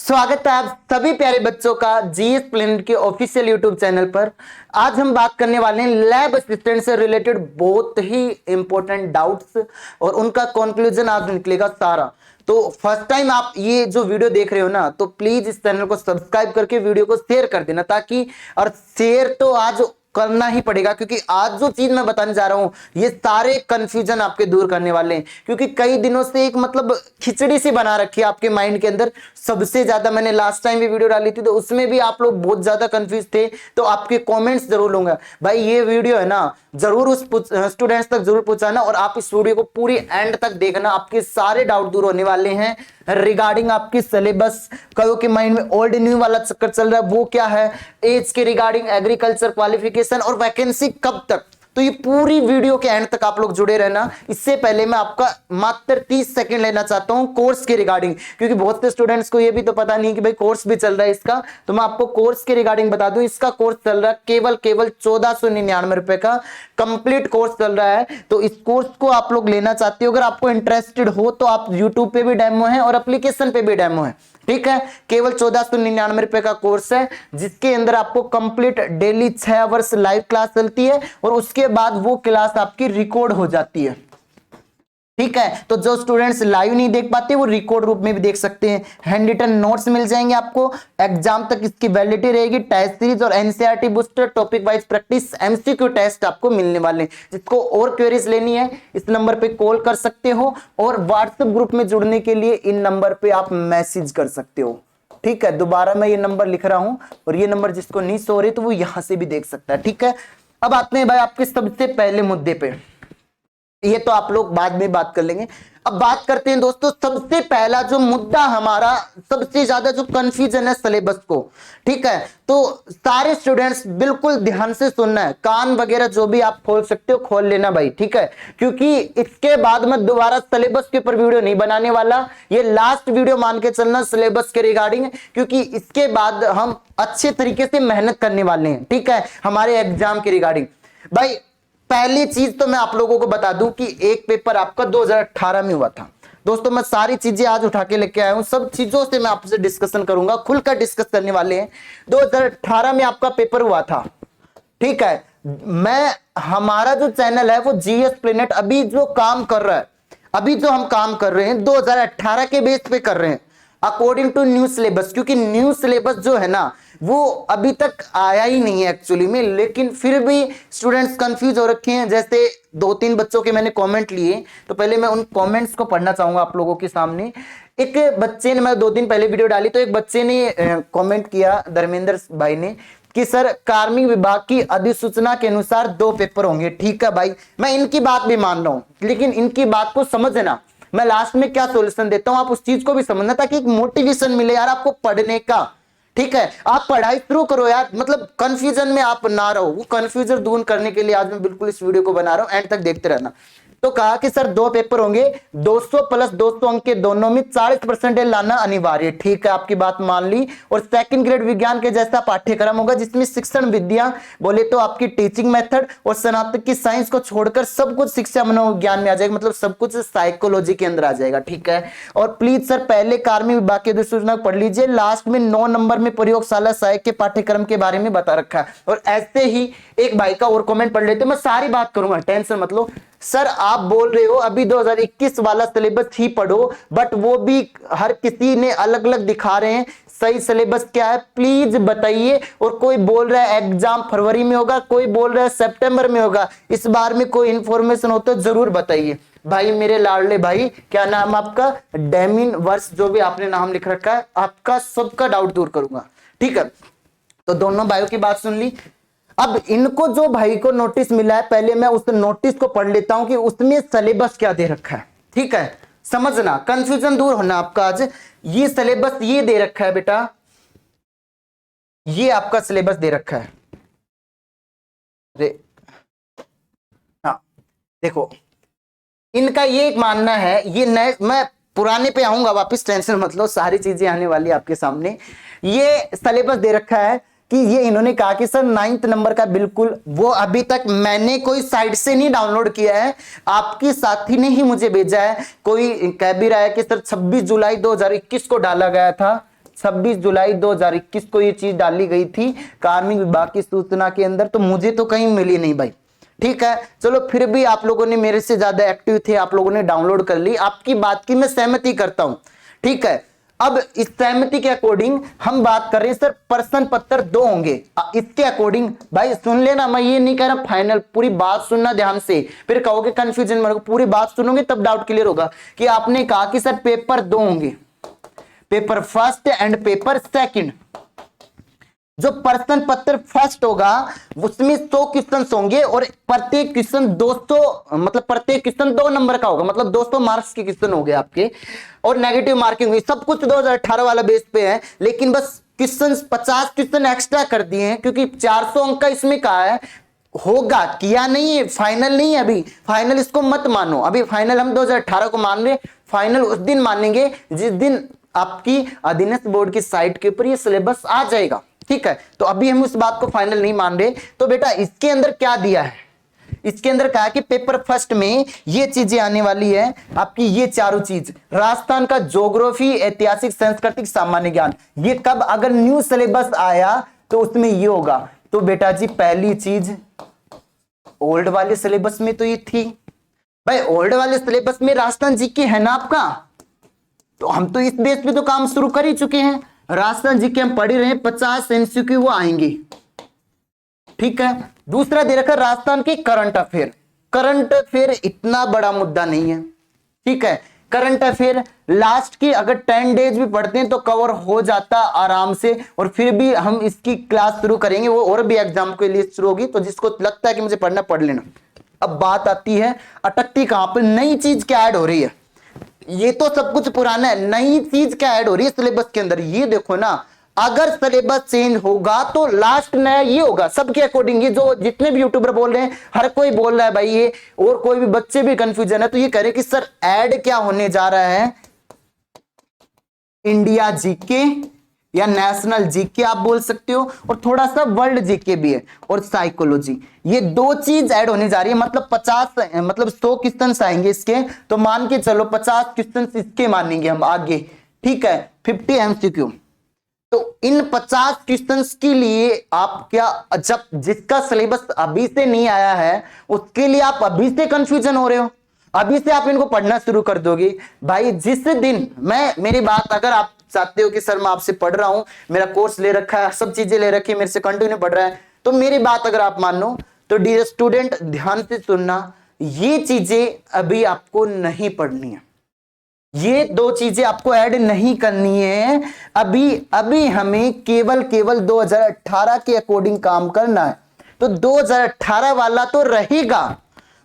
स्वागत है आप सभी प्यारे बच्चों का जीएस प्लेनेट के ऑफिशियल यूट्यूब चैनल पर। आज हम बात करने वाले हैं लैब असिस्टेंट से रिलेटेड बहुत ही इंपॉर्टेंट डाउट्स और उनका कंक्लूजन आज निकलेगा सारा। तो फर्स्ट टाइम आप ये जो वीडियो देख रहे हो ना, तो प्लीज इस चैनल को सब्सक्राइब करके वीडियो को शेयर कर देना, ताकि और शेयर तो आज करना ही पड़ेगा, क्योंकि आज जो चीज मैं बताने जा रहा हूं ये सारे कंफ्यूजन आपके दूर करने वाले हैं। क्योंकि कई दिनों से एक मतलब खिचड़ी सी बना रखी है आपके माइंड के अंदर। सबसे ज्यादा मैंने लास्ट टाइम भी वीडियो डाली थी तो उसमें भी आप लोग बहुत ज्यादा कंफ्यूज थे, तो आपके कमेंट्स जरूर लूंगा भाई। ये वीडियो है ना, जरूर उस स्टूडेंट्स तक जरूर पहुंचाना और आप इस वीडियो को पूरी एंड तक देखना। आपके सारे डाउट दूर होने वाले हैं रिगार्डिंग आपकी सिलेबस। कईयों के माइंड में ओल्ड न्यू वाला चक्कर चल रहा है, वो क्या है, एज के रिगार्डिंग, एग्रीकल्चर क्वालिफिकेशन और वैकेंसी कब तक। तो ये पूरी वीडियो के एंड तक आप लोग जुड़े रहना। इससे पहले मैं आपका मात्र 30 सेकंड लेना चाहता हूं कोर्स के रिगार्डिंग, क्योंकि बहुत से स्टूडेंट्स को ये भी तो पता नहीं कि भाई कोर्स भी चल रहा है इसका। तो मैं आपको कोर्स के रिगार्डिंग बता दूं, इसका कोर्स चल रहा है केवल 1499 रुपए का कंप्लीट कोर्स चल रहा है। तो इस कोर्स को आप लोग लेना चाहते हो, अगर आपको इंटरेस्टेड हो तो आप यूट्यूब पे भी डेमो है और एप्लीकेशन पे भी डेमो है, ठीक है। केवल 1499 रुपए का कोर्स है, जिसके अंदर आपको complete daily 6 hours live class चलती है और उसके बाद वो क्लास आपकी रिकॉर्ड हो जाती है, ठीक है। तो जो स्टूडेंट्स लाइव नहीं देख पाते वो रिकॉर्ड रूप में भी देख सकते हैं। हैंड रिटन नोट्स मिल जाएंगे आपको, एग्जाम तक इसकी वैलिडिटी रहेगी। टेस्ट सीरीज और NCERT booster, topic wise practice, MCQ test आपको मिलने वाले हैं। जिसको और क्वेरीज लेनी है इस नंबर पे कॉल कर सकते हो, और व्हाट्सएप ग्रुप में जुड़ने के लिए इन नंबर पे आप मैसेज कर सकते हो, ठीक है। दोबारा मैं ये नंबर लिख रहा हूं, और ये नंबर जिसको नहीं सो रही तो वो यहां से भी देख सकता है, ठीक है। अब आते हैं भाई आपके सबसे पहले मुद्दे पे, ये तो आप लोग बाद में बात कर लेंगे। अब बात करते हैं दोस्तों, सबसे पहला जो मुद्दा हमारा, सबसे ज्यादा जो कंफ्यूजन है सिलेबस को, ठीक है। तो सारे स्टूडेंट्स बिल्कुल ध्यान से सुनना है, कान वगैरह जो भी आप खोल सकते हो खोल लेना भाई, ठीक है। क्योंकि इसके बाद मैं दोबारा सिलेबस के ऊपर वीडियो नहीं बनाने वाला, ये लास्ट वीडियो मान के चलना सिलेबस के रिगार्डिंग, क्योंकि इसके बाद हम अच्छे तरीके से मेहनत करने वाले हैं, ठीक है, हमारे एग्जाम के रिगार्डिंग। भाई पहली चीज तो मैं आप लोगों को बता दूं कि एक पेपर आपका 2018 में हुआ था। दोस्तों मैं सारी चीजें आज उठा के लेके आया हूं, सब चीजों से मैं आपसे डिस्कशन करूंगा, खुलकर डिस्कस करने वाले हैं। 2018 में आपका पेपर हुआ था, ठीक है। मैं, हमारा जो चैनल है वो जीएस प्लेनेट अभी जो काम कर रहा है, अभी जो हम काम कर रहे हैं 2018 के बेस पे कर रहे हैं अकॉर्डिंग टू न्यू सिलेबस, क्योंकि न्यू सिलेबस जो है ना वो अभी तक आया ही नहीं है एक्चुअली में। लेकिन फिर भी स्टूडेंट्स कंफ्यूज हो रखे हैं। जैसे 2-3 बच्चों के मैंने कमेंट लिए, तो पहले मैं उन कमेंट्स को पढ़ना चाहूंगा आप लोगों के सामने। एक बच्चे ने, मैं 2 दिन पहले वीडियो डाली तो एक बच्चे ने कमेंट किया, धर्मेंद्र भाई ने, कि सर कार्मिक विभाग की अधिसूचना के अनुसार 2 पेपर होंगे। ठीक है भाई, मैं इनकी बात भी मान रहा हूं, लेकिन इनकी बात को समझना, मैं लास्ट में क्या सॉल्यूशन देता हूं आप उस चीज को भी समझना, ताकि एक मोटिवेशन मिले यार आपको पढ़ने का, ठीक है। आप पढ़ाई शुरू करो यार, मतलब कंफ्यूजन में आप ना रहो। वो कंफ्यूजन दूर करने के लिए आज मैं बिल्कुल इस वीडियो को बना रहा हूं, एंड तक देखते रहना। तो कहा कि सर 2 पेपर होंगे, 200 प्लस 200 अंक के दोनों में 40% लाना अनिवार्य, ठीक है, आपकी बात मान ली। और सेकंड ग्रेड विज्ञान के जैसा पाठ्यक्रम होगा, जिसमें शिक्षण विद्या बोले तो आपकी टीचिंग मेथड और स्नातक की साइंस को छोड़कर सब कुछ शिक्षा मनोविज्ञान में आ जाएगा, मतलब सब कुछ साइकोलॉजी के अंदर आ जाएगा, ठीक है। और प्लीज सर पहले कार्मिक विभाग की अधिसूचना पढ़ लीजिए, लास्ट में 9 नंबर में प्रयोगशाला सहायक के पाठ्यक्रम के बारे में बता रखा है। और ऐसे ही एक भाई का और कमेंट पढ़ लेते, मैं सारी बात करूंगा, टेंशन मत लो। सर आप बोल रहे हो अभी 2021 वाला सिलेबस ही पढ़ो, बट वो भी हर किसी ने अलग अलग दिखा रहे हैं, सही सिलेबस क्या है प्लीज बताइए। और कोई बोल रहा है एग्जाम फरवरी में होगा, कोई बोल रहा है सितंबर में होगा, इस बार में कोई इंफॉर्मेशन हो तो जरूर बताइए। भाई मेरे लाडले भाई, क्या नाम आपका, डेमिन वर्ष, जो भी आपने नाम लिख रखा है, आपका सबका डाउट दूर करूंगा, ठीक है। तो दोनों भाइयों की बात सुन ली। अब इनको जो भाई को नोटिस मिला है, पहले मैं उस नोटिस को पढ़ लेता हूं कि उसमें सिलेबस क्या दे रखा है, ठीक है। समझना, कंफ्यूजन दूर होना आपका। आज ये सिलेबस ये दे रखा है बेटा, ये आपका सिलेबस दे रखा है। हाँ देखो, इनका ये एक मानना है, ये नए, मैं पुराने पे आऊंगा वापस, टेंशन मत लो, सारी चीजें आने वाली आपके सामने। ये सिलेबस दे रखा है कि ये इन्होंने कहा कि सर 9th नंबर का बिल्कुल, वो अभी तक मैंने कोई साइट से नहीं डाउनलोड किया है, आपके साथी ने ही मुझे भेजा है। कोई कह भी रहा है कि सर 26 जुलाई 2021 को डाला गया था, 26 जुलाई 2021 को ये चीज डाली गई थी कार्मिक विभाग की सूचना के अंदर, तो मुझे तो कहीं मिली नहीं भाई। ठीक है, चलो फिर भी आप लोगों ने मेरे से ज्यादा एक्टिव थे, आप लोगों ने डाउनलोड कर ली, आपकी बात की मैं सहमति करता हूं। ठीक है, अब इस सहमति के अकॉर्डिंग हम बात कर रहे हैं सर प्रश्न पत्र 2 होंगे। इसके अकॉर्डिंग भाई सुन लेना, मैं ये नहीं कह रहा फाइनल, पूरी बात सुनना ध्यान से, फिर कहोगे कंफ्यूजन में, पूरी बात सुनोगे तब डाउट क्लियर होगा। कि आपने कहा कि सर पेपर 2 होंगे, paper first and paper second. जो प्रश्न पत्र फर्स्ट होगा उसमें 100 क्वेश्चन होंगे और प्रत्येक क्वेश्चन 200 मतलब प्रत्येक क्वेश्चन 2 नंबर का होगा, मतलब 200 मार्क्स के क्वेश्चन हो गए आपके, और नेगेटिव मार्किंग हुई। सब कुछ 2018 वाला बेस पे है, लेकिन बस क्वेश्चन 50 क्वेश्चन एक्स्ट्रा कर दिए हैं, क्योंकि 400 अंक का इसमें कहा है। होगा किया नहीं है, फाइनल नहीं है अभी, फाइनल इसको मत मानो, अभी फाइनल हम 2018 को मान रहे, फाइनल उस दिन मानेंगे जिस दिन आपकी अधीनस्थ बोर्ड की साइट के ऊपर ये सिलेबस आ जाएगा। ठीक है, तो अभी हम उस बात को फाइनल नहीं मान रहे। तो बेटा इसके अंदर क्या दिया है, इसके अंदर कहा कि पेपर फर्स्ट में ये चीजें आने वाली है आपकी, ये चारों चीज, राजस्थान का ज्योग्राफी, ऐतिहासिक, सांस्कृतिक, सामान्य ज्ञान। ये कब अगर न्यू सिलेबस आया तो उसमें ये होगा। तो बेटा जी पहली चीज ओल्ड वाले सिलेबस में तो ये थी भाई, ओल्ड वाले सिलेबस में राजस्थान जीके है ना आपका, तो हम तो इस बेस पे तो काम शुरू कर ही चुके हैं। राजस्थान जीके हम पढ़ ही रहे हैं, 50 एमसीक्यू वो आएंगे। ठीक है, दूसरा दे रखा राजस्थान के करंट अफेयर। करंट अफेयर इतना बड़ा मुद्दा नहीं है। ठीक है, करंट अफेयर लास्ट की अगर 10 डेज भी पढ़ते हैं तो कवर हो जाता आराम से, और फिर भी हम इसकी क्लास शुरू करेंगे, वो और भी एग्जाम के लिए शुरू होगी, तो जिसको लगता है कि मुझे पढ़ना पढ़ लेना। अब बात आती है अटकती कहां पर, नई चीज क्या ऐड हो रही है। ये तो सब कुछ पुराना है, नई चीज क्या ऐड हो रही है सिलेबस के अंदर, ये देखो ना। अगर सिलेबस चेंज होगा तो लास्ट नया ये होगा सबके अकॉर्डिंग। ये जो जितने भी यूट्यूबर बोल रहे हैं, हर कोई बोल रहा है भाई ये, और कोई भी बच्चे भी कंफ्यूजन है, तो ये कह रहे कि सर ऐड क्या होने जा रहा है, इंडिया जीके या नेशनल जीके आप बोल सकते हो, और थोड़ा सा वर्ल्ड जीके भी है, और साइकोलॉजी। ये 2 चीज ऐड होने जा रही है, मतलब 50 मतलब 100 क्वेश्चन आएंगे इसके, तो मान के चलो 50 क्वेश्चन इसके मानेंगे हम आगे। ठीक है, 50 एमसीक्यू। तो इन 50 क्वेश्चंस के लिए आप क्या, जब जिसका सिलेबस अभी से नहीं आया है उसके लिए आप अभी से कंफ्यूजन हो रहे हो, अभी से आप इनको पढ़ना शुरू कर दोगे भाई। जिस दिन मेरी बात अगर आप चाहते हो कि सर मैं आपसे पढ़ रहा हूं, मेरा कोर्स ले रखा है, सब चीजें ले रखी है, मेरे से कंटिन्यू पढ़ रहा है, तो मेरी बात अगर आप मानो तो डियर स्टूडेंट ध्यान से सुनना, ये चीजें अभी आपको नहीं पढ़नी है, ये 2 चीजें आपको ऐड नहीं करनी है अभी हमें केवल 2018 के अकॉर्डिंग काम करना है। तो 2018 वाला तो रहेगा,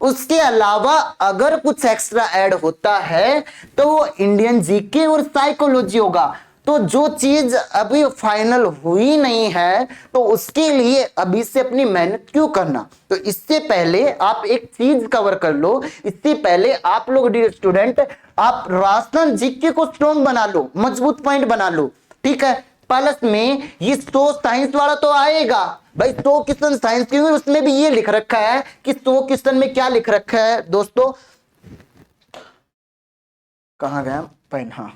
उसके अलावा अगर कुछ एक्स्ट्रा ऐड होता है तो वो इंडियन जीके और साइकोलॉजी होगा। तो जो चीज अभी फाइनल हुई नहीं है तो उसके लिए अभी से अपनी मेहनत क्यों करना। तो इससे पहले आप एक चीज कवर कर लो, इससे पहले आप लोग डियर स्टूडेंट आप राजस्थान जीके को स्ट्रॉन्ग बना लो, मजबूत पॉइंट बना लो। ठीक है, प्लस में ये 100 साइंस वाला तो आएगा भाई, 100 क्वेश्चन साइंस के, उसमें भी ये लिख रखा है कि 100 क्वेश्चन में क्या लिख रखा है दोस्तों, कहां गया पेन, हाँ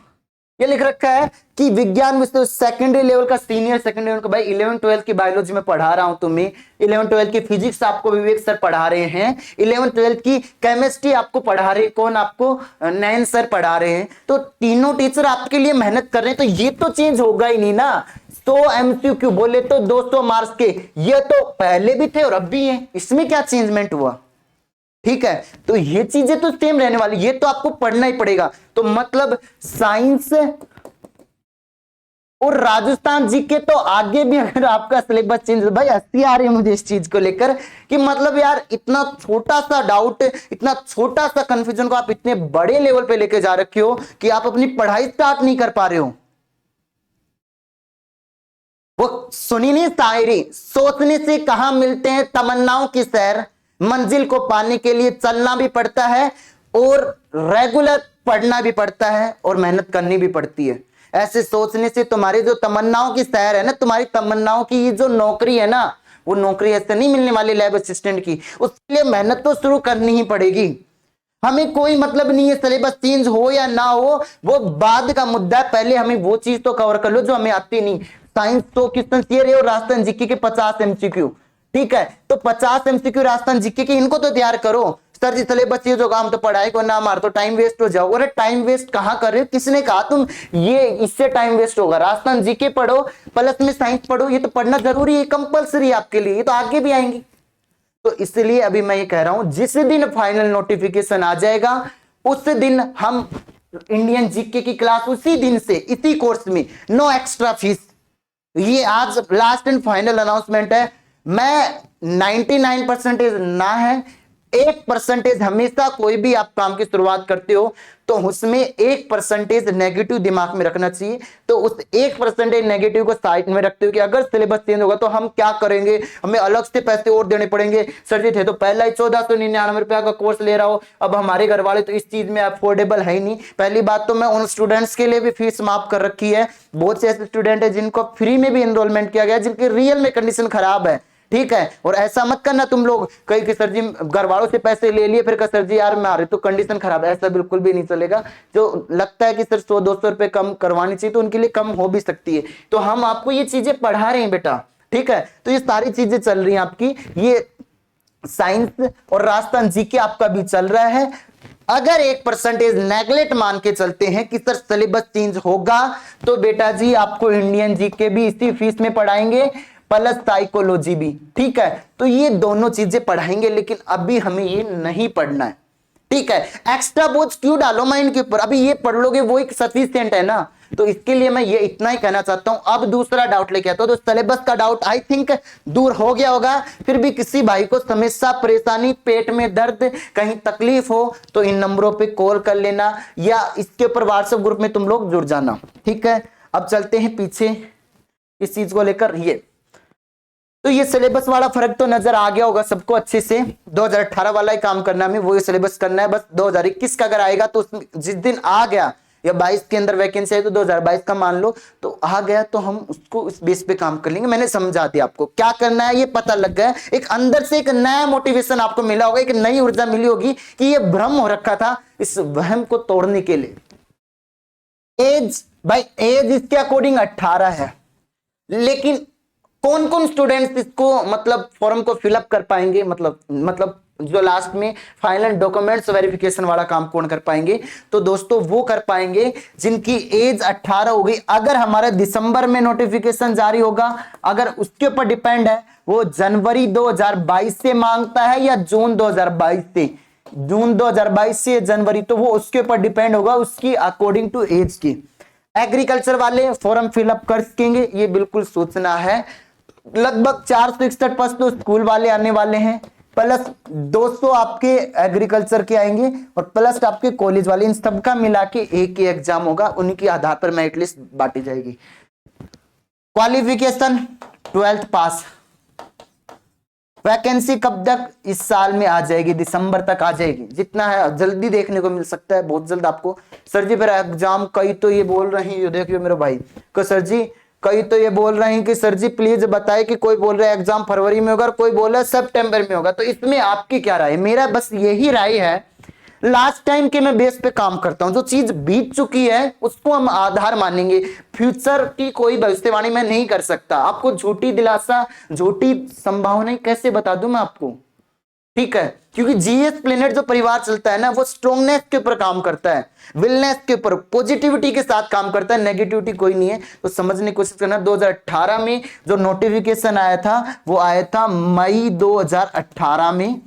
ये लिख रखा है कि विज्ञान विषय सेकेंडरी लेवल का, सीनियर सेकेंडरी लेवल का, भाई 11 12 की बायोलॉजी में पढ़ा रहा हूं तुम्हें, 11 12 की फिजिक्स आपको विवेक सर पढ़ा रहे हैं, 11 12 की केमिस्ट्री आपको पढ़ा रहे, कौन आपको नयन सर पढ़ा रहे हैं, तो तीनों टीचर आपके लिए मेहनत कर रहे हैं, तो ये तो चेंज होगा ही नहीं ना। 100 एमसीक्यू बोले तो 200 मार्क्स के, ये तो पहले भी थे और अब भी है, इसमें क्या चेंजमेंट हुआ। ठीक है, तो ये चीजें तो सेम रहने वाली, ये तो आपको पढ़ना ही पड़ेगा। तो मतलब साइंस और राजस्थान जीके तो आगे भी अगर आपका सिलेबस चेंज, भाई हंसी आ रही है मुझे इस चीज को लेकर कि मतलब यार इतना छोटा सा डाउट, इतना छोटा सा कंफ्यूजन को आप इतने बड़े लेवल पे लेके जा रखे हो कि आप अपनी पढ़ाई स्टार्ट नहीं कर पा रहे हो। वो सुनी नहीं शायरी, सोचने से कहां मिलते हैं तमन्नाओं की सैर, मंजिल को पाने के लिए चलना भी पड़ता है और रेगुलर पढ़ना भी पड़ता है और मेहनत करनी भी पड़ती है। ऐसे सोचने से तुम्हारी जो तमन्नाओं की सैर है ना, तुम्हारी तमन्नाओं की जो नौकरी है ना, वो नौकरी ऐसे नहीं मिलने वाली लैब असिस्टेंट की, उसके लिए मेहनत तो शुरू करनी ही पड़ेगी। हमें कोई मतलब नहीं है सिलेबस चेंज हो या ना हो, वो बाद का मुद्दा है। पहले हमें वो चीज तो कवर कर लो जो हमें आती नहीं। साइंस तो क्वेश्चन ये रहे और राजस्थान जीके के 50 एमसीक्यू, ठीक है, तो 50 एमसीक्यू राजस्थान जीके के, इनको तो तैयार करो। सर जी सिलेबस चेंज होगा, हम तो पढ़ाई को ना मार, तो टाइम वेस्ट हो जाओ। अरे टाइम वेस्ट कहां कर रहे हो, किसने कहा तुम ये इससे टाइम वेस्ट होगा? राजस्थान जीके पढ़ो प्लस में साइंस पढ़ो, ये तो पढ़ना जरूरी है, कंपलसरी है आपके लिए, ये तो आगे भी आएंगी। तो इसलिए अभी मैं ये कह रहा हूं जिस दिन फाइनल नोटिफिकेशन आ जाएगा उस दिन हम इंडियन जीके की क्लास उसी दिन से इसी कोर्स में, नो एक्स्ट्रा फीस। ये आज लास्ट एंड फाइनल अनाउंसमेंट है। मैं 99% ना है, 1% हमेशा कोई भी आप काम की शुरुआत करते हो तो उसमें 1% नेगेटिव दिमाग में रखना चाहिए। तो उस 1% नेगेटिव को साइड में रखते हो कि अगर सिलेबस चेंज होगा तो हम क्या करेंगे, हमें अलग से पैसे और देने पड़ेंगे। सर जी थे तो पहला ही 1499 रुपया का कोर्स ले रहा हो, अब हमारे घर वाले तो इस चीज में अफोर्डेबल है ही नहीं। पहली बात तो मैं उन स्टूडेंट्स के लिए भी फीस माफ कर रखी है। बहुत से ऐसे स्टूडेंट है जिनको फ्री में भी एनरोलमेंट किया गया, जिनकी रियल में कंडीशन खराब है, ठीक है। और ऐसा मत करना तुम लोग कहीं कि सर जी घर वालों से पैसे ले लिए फिर सर जी यार मारे तो कंडीशन खराब है, ऐसा बिल्कुल भी नहीं चलेगा। जो लगता है कि सर 100-200 रुपए कम करवानी चाहिए तो उनके लिए कम हो भी सकती है। तो हम आपको ये चीजें पढ़ा रहे हैं बेटा, ठीक है। तो ये सारी चीजें चल रही हैं आपकी, ये साइंस और राजस्थान जीके आपका भी चल रहा है। अगर 1% नेगलेक्ट मान के चलते हैं कि सर सिलेबस चेंज होगा तो बेटा जी आपको इंडियन जीके भी इसी फीस में पढ़ाएंगे प्लस साइकोलॉजी भी, ठीक है। तो ये दोनों चीजें पढ़ाएंगे, लेकिन अभी हमें ये नहीं पढ़ना है, ठीक है। एक्स्ट्रा बोझ क्यों डालो माइंड के ऊपर, अभी ये पढ़ लोगे वो एक सफिशिएंट है ना। तो इसके लिए मैं ये इतना ही कहना चाहता हूं। अब दूसरा डाउट लेके आता हूं, तो सिलेबस का डाउट आई थिंक दूर हो गया होगा। फिर भी किसी भाई को समस्या, परेशानी, पेट में दर्द, कहीं तकलीफ हो तो इन नंबरों पे कॉल कर लेना या इसके ऊपर व्हाट्सएप ग्रुप में तुम लोग जुड़ जाना, ठीक है। अब चलते हैं पीछे इस चीज को लेकर। ये तो ये सिलेबस वाला फर्क तो नजर आ गया होगा सबको अच्छे से। 2018 वाला ही काम करना है, वो सिलेबस करना है बस। 2021 का अगर आएगा तो जिस दिन आ गया या 22 के अंदर वैकेंसी है तो 2022 का मान लो तो आ गया, तो हम उसको इस बेस पे काम कर लेंगे। मैंने समझा दिया आपको क्या करना है, ये पता लग गया। एक अंदर से एक नया मोटिवेशन आपको मिला होगा, एक नई ऊर्जा मिली होगी कि ये भ्रम हो रखा था, इस वहम को तोड़ने के लिए। एज भाई एज इसके अकॉर्डिंग 18 है, लेकिन कौन कौन स्टूडेंट्स इसको मतलब फॉर्म को फिलअप कर पाएंगे, मतलब जो लास्ट में फाइनल डॉक्यूमेंट्स वेरिफिकेशन वाला काम कौन कर पाएंगे? तो दोस्तों वो कर पाएंगे जिनकी एज 18 हो गई। अगर हमारा दिसंबर में नोटिफिकेशन जारी होगा, अगर उसके ऊपर डिपेंड है वो जनवरी 2022 से मांगता है या जून 2022 से, जून 2022 से जनवरी, तो वो उसके ऊपर डिपेंड होगा उसकी अकॉर्डिंग टू एज की। एग्रीकल्चर वाले फॉर्म फिलअप कर सकेंगे, ये बिल्कुल सोचना है। लगभग 461 पद तो स्कूल वाले आने वाले हैं, प्लस 200 आपके एग्रीकल्चर के आएंगे और प्लस आपके कॉलेज वाले, इन सबका मिला के एक ही एग्जाम होगा, उनके आधार पर मेरिट लिस्ट बांटी जाएगी। क्वालिफिकेशन 12th पास। वैकेंसी कब तक? इस साल में आ जाएगी, दिसंबर तक आ जाएगी। जितना है जल्दी देखने को मिल सकता है, बहुत जल्द आपको। सर जी फिर एग्जाम, कई तो ये बोल रहे हैं, देखिए मेरे भाई को, सर जी कई तो ये बोल रहे हैं कि सर जी प्लीज बताएं कि कोई बोल रहा है एग्जाम फरवरी में होगा और कोई बोल रहा है सितंबर में होगा। तो इसमें आपकी क्या राय है? मेरा बस यही राय है, लास्ट टाइम के मैं बेस पे काम करता हूं, जो चीज बीत चुकी है उसको हम आधार मानेंगे। फ्यूचर की कोई भविष्यवाणी मैं नहीं कर सकता, आपको झूठी दिलासा, झूठी संभावनाएं कैसे बता दूं मैं आपको, ठीक है। क्योंकि जीएस प्लेनेट जो परिवार चलता है ना, वो स्ट्रॉन्गनेस के ऊपर काम करता है, विलनेस के ऊपर, पॉजिटिविटी के साथ काम करता है, नेगेटिविटी कोई नहीं है। तो समझने की कोशिश करना। 2018 में जो नोटिफिकेशन आया था वो आया था मई 2018 में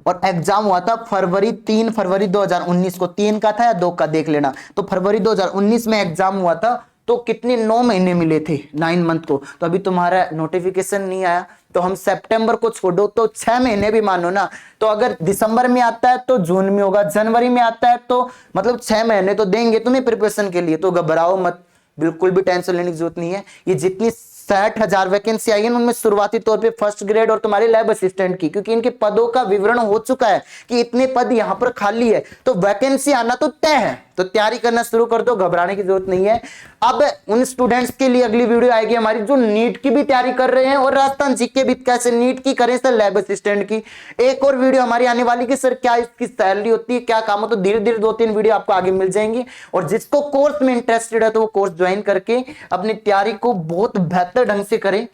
और एग्जाम हुआ था 3 फरवरी 2019 को। 3 का था या 2 का देख लेना। तो फरवरी 2019 में एग्जाम हुआ था, तो कितने 9 महीने मिले थे, 9 मंथ को। तो अभी तुम्हारा नोटिफिकेशन नहीं आया, तो हम सितंबर को छोड़ो तो 6 महीने भी मानो ना। तो अगर दिसंबर में आता है तो जून में होगा, जनवरी में आता है तो मतलब 6 महीने तो देंगे तुम्हें प्रिपरेशन के लिए। तो घबराओ मत, बिल्कुल भी टेंशन लेने की जरूरत नहीं है। ये जितनी 60,000 वैकेंसी आई है, उनमें शुरुआती तौर पे फर्स्ट ग्रेड और तुम्हारे लैब असिस्टेंट की, क्योंकि इनके पदों का विवरण हो चुका है कि इतने पद यहां पर खाली है, तो वैकेंसी आना तो तय है, तो तैयारी करना शुरू कर दो, घबराने की जरूरत नहीं है। अब उन स्टूडेंट्स के लिए अगली वीडियो आएगी हमारी जो नीट की भी तैयारी कर रहे हैं और राजस्थान जीके भी, कैसे नीट की करें सर, लैब असिस्टेंट की। एक और वीडियो हमारी आने वाली कि सर क्या इसकी सैलरी होती है, क्या काम हो, तो धीरे धीरे 2-3 वीडियो आपको आगे मिल जाएंगी। और जिसको कोर्स में इंटरेस्टेड है तो वो कोर्स ज्वाइन करके अपनी तैयारी को बहुत बेहतर ढंग से करें,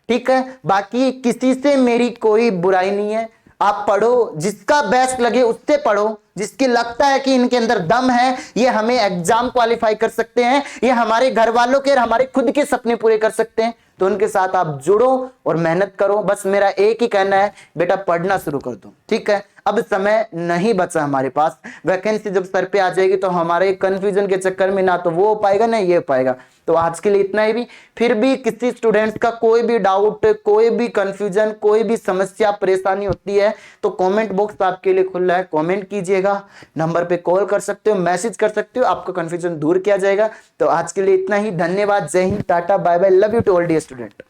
ठीक है। बाकी किसी से मेरी कोई बुराई नहीं है, आप पढ़ो, जिसका बेस्ट लगे उससे पढ़ो, जिसकी लगता है कि इनके अंदर दम है, ये हमें एग्जाम क्वालिफाई कर सकते हैं, ये हमारे घर वालों के और हमारे खुद के सपने पूरे कर सकते हैं, तो उनके साथ आप जुड़ो और मेहनत करो। बस मेरा एक ही कहना है, बेटा पढ़ना शुरू कर दो, ठीक है। अब समय नहीं बचा हमारे पास, वैकेंसी जब सर पे आ जाएगी तो हमारे कंफ्यूजन के चक्कर में ना तो वो हो पाएगा ना ये हो पाएगा। तो आज के लिए इतना ही। भी फिर भी किसी स्टूडेंट्स का कोई भी डाउट, कोई भी कंफ्यूजन, कोई भी समस्या परेशानी होती है तो कमेंट बॉक्स आपके लिए खुला है, कमेंट कीजिएगा, नंबर पे कॉल कर सकते हो, मैसेज कर सकते हो, आपका कंफ्यूजन दूर किया जाएगा। तो आज के लिए इतना ही, धन्यवाद, जय Hind, tata, bye bye, love you too all dear student.